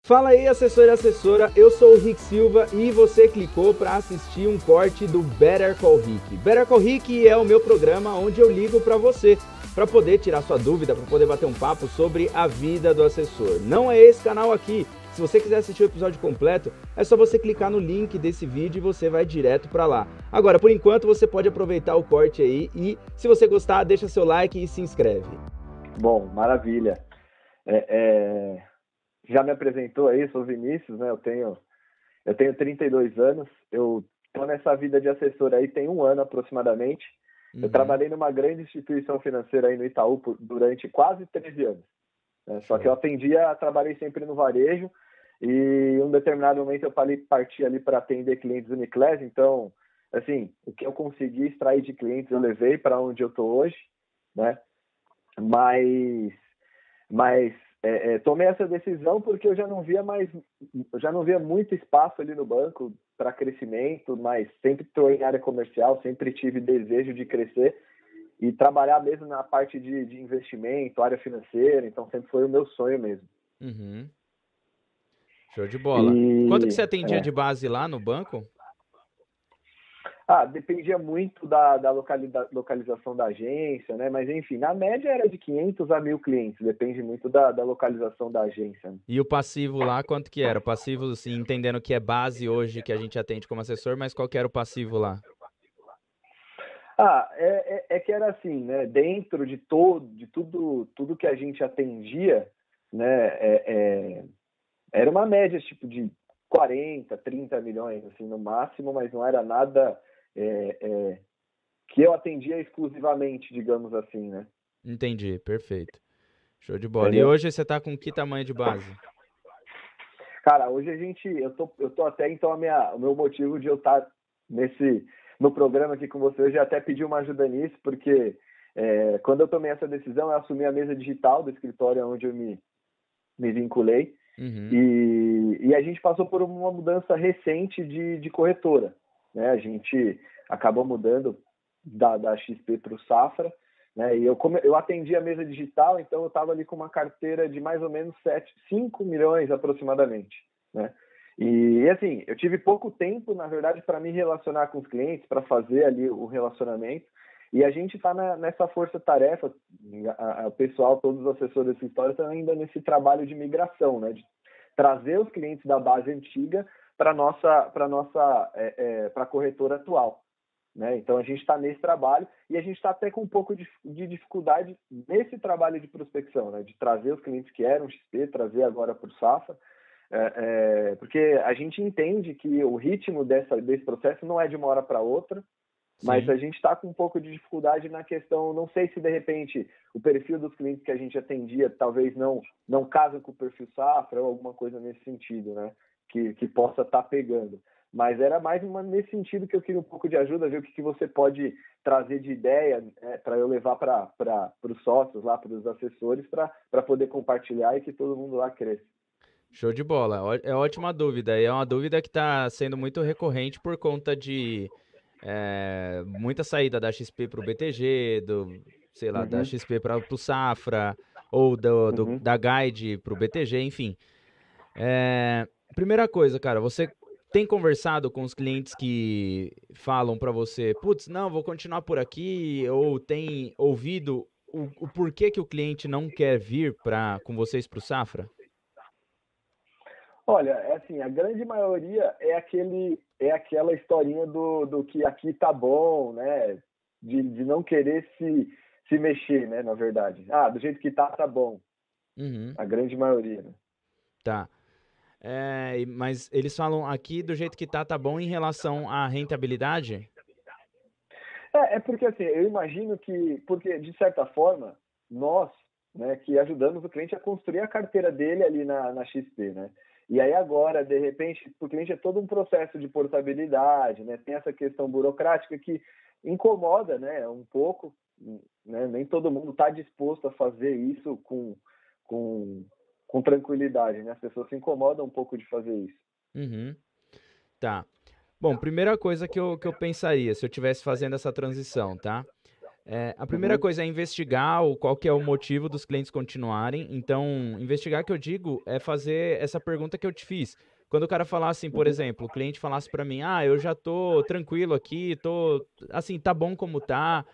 Fala aí, assessor e assessora, eu sou o Rick Silva e você clicou para assistir um corte do Better Call Rick. Better Call Rick é o meu programa onde eu ligo para você, para poder tirar sua dúvida, para poder bater um papo sobre a vida do assessor. Não é esse canal aqui. Se você quiser assistir o episódio completo, é só você clicar no link desse vídeo e você vai direto para lá. Agora, por enquanto, você pode aproveitar o corte aí e, se você gostar, deixa seu like e se inscreve. Bom, maravilha. Já me apresentou aí, sou Vinícius, né? Eu tenho 32 anos, eu estou nessa vida de assessor aí tem um ano aproximadamente. Eu trabalhei numa grande instituição financeira aí no Itaú durante quase 13 anos. Né? Só que eu trabalhei sempre no varejo e em um determinado momento eu parti ali para atender clientes Uniclass. Então, assim, o que eu consegui extrair de clientes eu levei para onde eu estou hoje, né? Mas tomei essa decisão porque eu já não via muito espaço ali no banco para crescimento, mas sempre estou em área comercial, sempre tive desejo de crescer e trabalhar mesmo na parte de investimento, área financeira, então sempre foi o meu sonho mesmo. Uhum. Show de bola. Quanto que você atendia de base lá no banco? Dependia muito da localização da agência, né? Mas, enfim, na média era de 500 a 1.000 clientes. Depende muito da localização da agência. Né? E o passivo lá, quanto que era? O passivo, assim, entendendo que é base hoje que a gente atende como assessor, mas qual que era o passivo lá? Que era assim, né? Dentro de tudo que a gente atendia, né? Era uma média, tipo, de 40, 30 milhões, assim, no máximo, mas não era nada... que eu atendia exclusivamente, digamos assim, né? Entendi, perfeito. Show de bola. Entendeu? E hoje você tá com que tamanho de base? Cara, hoje eu tô até, então, o meu motivo de eu estar no programa aqui com você, eu já até pedi uma ajuda nisso, porque quando eu tomei essa decisão, eu assumi a mesa digital do escritório onde eu me vinculei, e a gente passou por uma mudança recente de corretora, né? A gente acabou mudando da XP para o Safra, né? E eu atendi a mesa digital, então eu estava ali com uma carteira de mais ou menos 5 milhões aproximadamente, né? E assim, eu tive pouco tempo, na verdade, para me relacionar com os clientes, para fazer ali o relacionamento, e a gente está nessa força-tarefa, o pessoal, todos os assessores dessa história estão ainda nesse trabalho de migração, né? De trazer os clientes da base antiga para a corretora atual. Né? Então, a gente está nesse trabalho e a gente está até com um pouco de dificuldade nesse trabalho de prospecção, né? De trazer os clientes que eram XP, trazer agora para o Safra, porque a gente entende que o ritmo desse processo não é de uma hora para outra, mas Sim. a gente está com um pouco de dificuldade na questão, não sei se de repente o perfil dos clientes que a gente atendia talvez não casa com o perfil Safra ou alguma coisa nesse sentido, né? Que possa estar pegando. Mas era mais nesse sentido que eu queria um pouco de ajuda, ver o que você pode trazer de ideia, né, para eu levar para os sócios lá, para os assessores, para poder compartilhar e que todo mundo lá cresça. Show de bola. É ótima dúvida. E é uma dúvida que está sendo muito recorrente por conta de muita saída da XP para o BTG, sei lá, da XP para o Safra, ou da Guide para o BTG, enfim. Primeira coisa, cara, você tem conversado com os clientes que falam para você, putz, não, vou continuar por aqui, ou tem ouvido o porquê que o cliente não quer vir com vocês para o Safra? Olha, assim, a grande maioria é aquela historinha do que aqui tá bom, né? De não querer se mexer, né? Na verdade. Do jeito que tá bom. A grande maioria, né? Tá. Mas eles falam aqui do jeito que tá bom em relação à rentabilidade? Porque assim, eu imagino porque de certa forma, nós, né, que ajudamos o cliente a construir a carteira dele ali na XP, né? E aí agora, de repente, para o cliente é todo um processo de portabilidade, né? Tem essa questão burocrática que incomoda, né, um pouco, né? Nem todo mundo está disposto a fazer isso com tranquilidade, né? As pessoas se incomodam um pouco de fazer isso. Tá. Bom, primeira coisa que eu pensaria se eu estivesse fazendo essa transição, tá? A primeira coisa é investigar qual que é o motivo dos clientes continuarem. Então, investigar que eu digo é fazer essa pergunta que eu te fiz. Quando o cara falasse assim, por exemplo, o cliente falasse para mim, eu já tô tranquilo aqui, assim, tá bom como tá.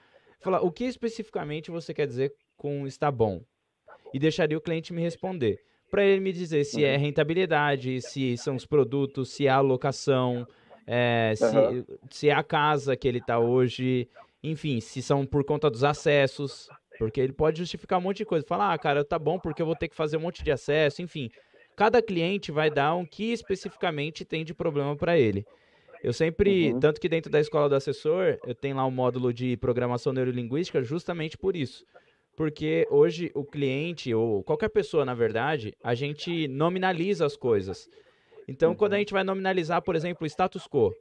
Falar, o que especificamente você quer dizer com está bom? E deixaria o cliente me responder. Para ele me dizer se é rentabilidade, se são os produtos, se é a locação, se é a casa que ele está hoje, enfim, se são por conta dos acessos, porque ele pode justificar um monte de coisa. Falar, cara, tá bom porque eu vou ter que fazer um monte de acesso, enfim. Cada cliente vai dar um que especificamente tem de problema para ele. Eu sempre, tanto que dentro da escola do assessor, eu tenho lá um módulo de programação neurolinguística justamente por isso. Porque hoje o cliente, ou qualquer pessoa, na verdade, a gente nominaliza as coisas. Então, quando a gente vai nominalizar, por exemplo, o status quo,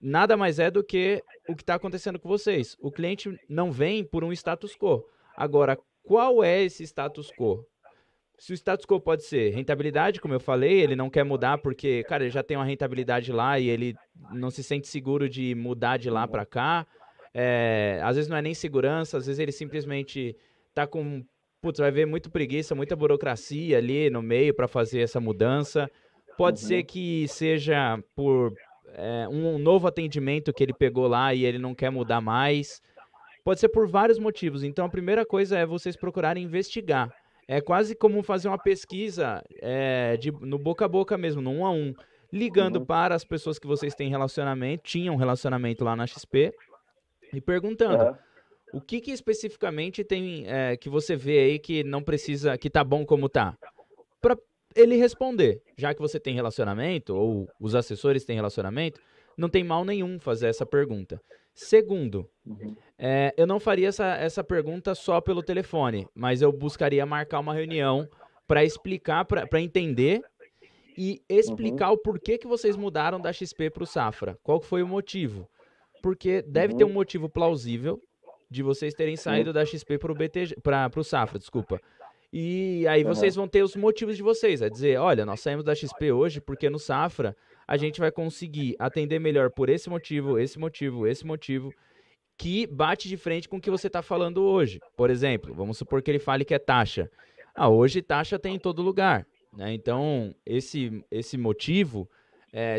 nada mais é do que o que está acontecendo com vocês. O cliente não vem por um status quo. Agora, qual é esse status quo? Se o status quo pode ser rentabilidade, como eu falei, ele não quer mudar porque, cara, ele já tem uma rentabilidade lá e ele não se sente seguro de mudar de lá para cá. Às vezes não é nem segurança, às vezes ele simplesmente tá com, vai ver muito preguiça, muita burocracia ali no meio para fazer essa mudança. Pode ser que seja por um novo atendimento que ele pegou lá e ele não quer mudar mais. Pode ser por vários motivos. Então, a primeira coisa é vocês procurarem investigar. É quase como fazer uma pesquisa no boca a boca mesmo, no 1 a 1, ligando para as pessoas que vocês têm relacionamento, tinham relacionamento lá na XP, e perguntando o que especificamente tem que você vê aí que não precisa, que tá bom como tá. Para ele responder, já que você tem relacionamento, ou os assessores têm relacionamento, não tem mal nenhum fazer essa pergunta. Segundo, eu não faria essa pergunta só pelo telefone, mas eu buscaria marcar uma reunião para explicar, para entender e explicar o porquê que vocês mudaram da XP para o Safra. Qual foi o motivo? Porque deve ter um motivo plausível de vocês terem saído da XP para o BTG, para o Safra, desculpa. E aí vocês vão ter os motivos de vocês, dizer, olha, nós saímos da XP hoje porque no Safra a gente vai conseguir atender melhor por esse motivo, esse motivo, esse motivo, que bate de frente com o que você está falando hoje. Por exemplo, vamos supor que ele fale que é taxa. Hoje taxa tem em todo lugar, né? Então, esse motivo,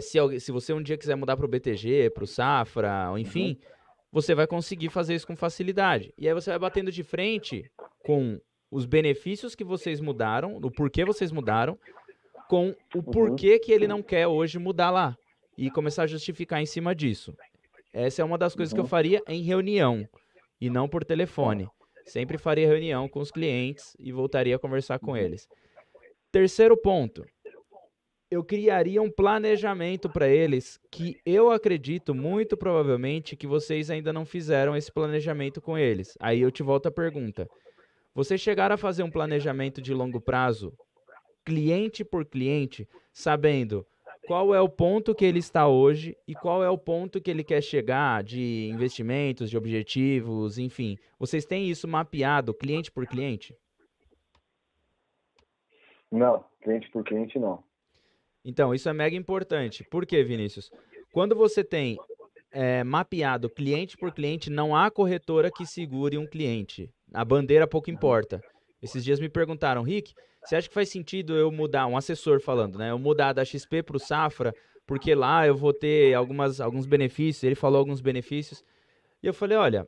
se você um dia quiser mudar para o BTG, para o Safra, enfim, você vai conseguir fazer isso com facilidade. E aí você vai batendo de frente com os benefícios que vocês mudaram, o porquê vocês mudaram, com o porquê que ele não quer hoje mudar lá. E começar a justificar em cima disso. Essa é uma das coisas que eu faria em reunião e não por telefone. Sempre faria reunião com os clientes e voltaria a conversar com eles. Terceiro ponto, eu criaria um planejamento para eles que eu acredito muito provavelmente que vocês ainda não fizeram esse planejamento com eles. Aí eu te volto a pergunta. Vocês chegaram a fazer um planejamento de longo prazo, cliente por cliente, sabendo qual é o ponto que ele está hoje e qual é o ponto que ele quer chegar de investimentos, de objetivos, enfim. Vocês têm isso mapeado cliente por cliente? Não, cliente por cliente não. Então, isso é mega importante. Por quê, Vinícius? Quando você tem mapeado cliente por cliente, não há corretora que segure um cliente. A bandeira pouco importa. Esses dias me perguntaram, Rick, você acha que faz sentido eu mudar, um assessor falando, né? Eu mudar da XP para o Safra, porque lá eu vou ter alguns benefícios. Ele falou alguns benefícios. E eu falei, olha,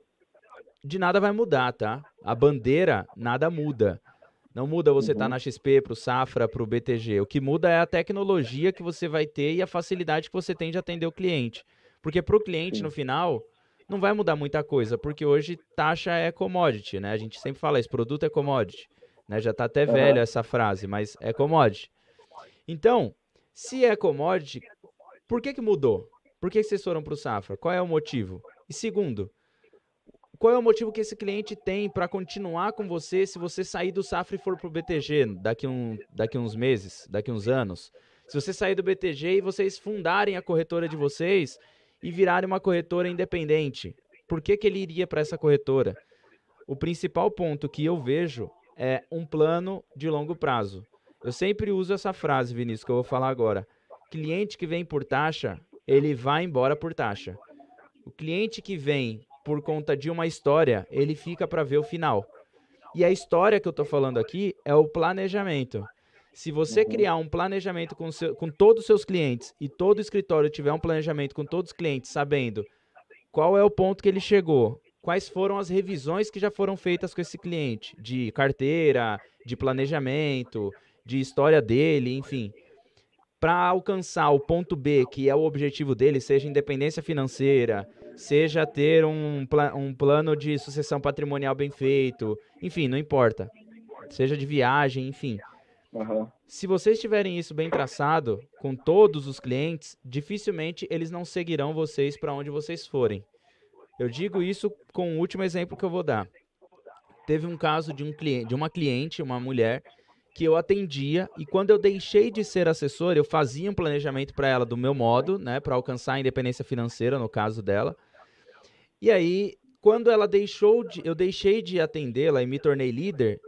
de nada vai mudar, tá? A bandeira, nada muda. Não muda você estar na XP, para o Safra, para o BTG. O que muda é a tecnologia que você vai ter e a facilidade que você tem de atender o cliente. Porque para o cliente, no final, não vai mudar muita coisa, porque hoje taxa é commodity, né? A gente sempre fala, esse produto é commodity. Né? Já está até velho essa frase, mas é commodity. Então, se é commodity, por que mudou? Por que vocês foram para o Safra? Qual é o motivo? E segundo, qual é o motivo que esse cliente tem para continuar com você se você sair do Safra e for para o BTG daqui uns meses, daqui uns anos? Se você sair do BTG e vocês fundarem a corretora de vocês e virarem uma corretora independente, por que ele iria para essa corretora? O principal ponto que eu vejo é um plano de longo prazo. Eu sempre uso essa frase, Vinícius, que eu vou falar agora. Cliente que vem por taxa, ele vai embora por taxa. O cliente que vem por conta de uma história, ele fica para ver o final. E a história que eu estou falando aqui é o planejamento. Se você criar um planejamento com todos os seus clientes e todo escritório tiver um planejamento com todos os clientes, sabendo qual é o ponto que ele chegou, quais foram as revisões que já foram feitas com esse cliente, de carteira, de planejamento, de história dele, enfim, para alcançar o ponto B, que é o objetivo dele, seja independência financeira, seja ter um plano de sucessão patrimonial bem feito, enfim, não importa, seja de viagem, enfim. Se vocês tiverem isso bem traçado com todos os clientes, dificilmente eles não seguirão vocês para onde vocês forem. Eu digo isso com o último exemplo que eu vou dar. Teve um caso de uma cliente, uma mulher, que eu atendia, e quando eu deixei de ser assessor, eu fazia um planejamento para ela do meu modo, né, para alcançar a independência financeira, no caso dela. E aí, quando eu deixei de atendê-la e me tornei líder,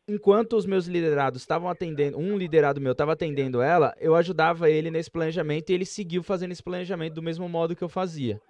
enquanto os meus liderados estavam atendendo, um liderado meu estava atendendo ela, eu ajudava ele nesse planejamento e ele seguiu fazendo esse planejamento do mesmo modo que eu fazia.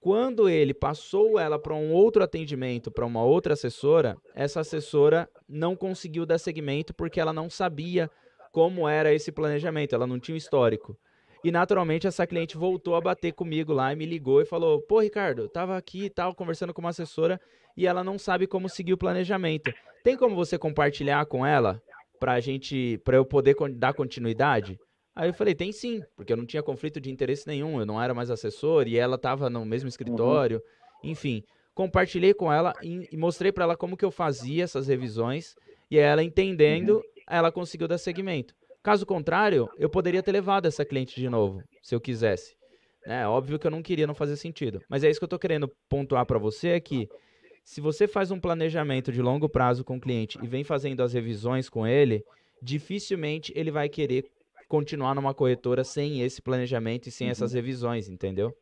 Quando ele passou ela para um outro atendimento, para uma outra assessora, essa assessora não conseguiu dar seguimento porque ela não sabia como era esse planejamento, ela não tinha um histórico. E naturalmente essa cliente voltou a bater comigo lá e me ligou e falou: pô, Ricardo, eu tava aqui e tal, conversando com uma assessora e ela não sabe como seguir o planejamento. Tem como você compartilhar com ela para eu poder dar continuidade? Aí eu falei: tem sim, porque eu não tinha conflito de interesse nenhum, eu não era mais assessor e ela estava no mesmo escritório, enfim. Compartilhei com ela e mostrei para ela como que eu fazia essas revisões e ela entendendo, ela conseguiu dar seguimento. Caso contrário, eu poderia ter levado essa cliente de novo, se eu quisesse. Óbvio que eu não queria, não fazia sentido. Mas é isso que eu estou querendo pontuar para você, é que se você faz um planejamento de longo prazo com o cliente e vem fazendo as revisões com ele, dificilmente ele vai querer continuar numa corretora sem esse planejamento e sem essas revisões, entendeu?